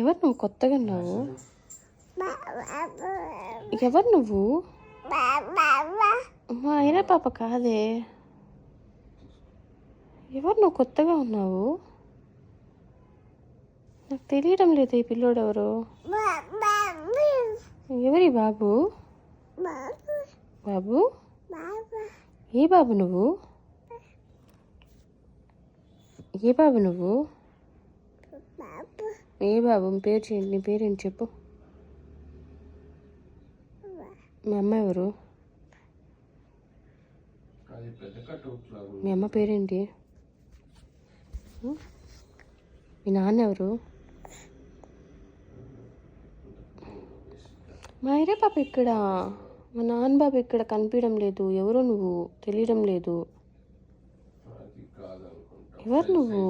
ఎవరు నువ్వు? కొత్తగా ఉన్నావు. ఎవరు నువ్వు? మా అయినా పాప కాదే. ఎవరు నువ్వు? కొత్తగా ఉన్నావు. నాకు తెలియడం లేదు ఈ పిల్లోడు ఎవరు. ఎవరి బాబు? బాబు? ఏ బాబు నువ్వు? ఏ బాబు నువ్వు? ఏ బాబు? పేరు చేయండి. నీ పేరేంటి చెప్పు. మీ అమ్మ ఎవరు? మీ అమ్మ పేరేంటి? మీ నాన్న ఎవరు? మా ఐరే పాప ఇక్కడ. మా నాన్న బాబు ఇక్కడ కనిపించడం లేదు. ఎవరు నువ్వు? తెలియడం లేదు. ఎవరు నువ్వు?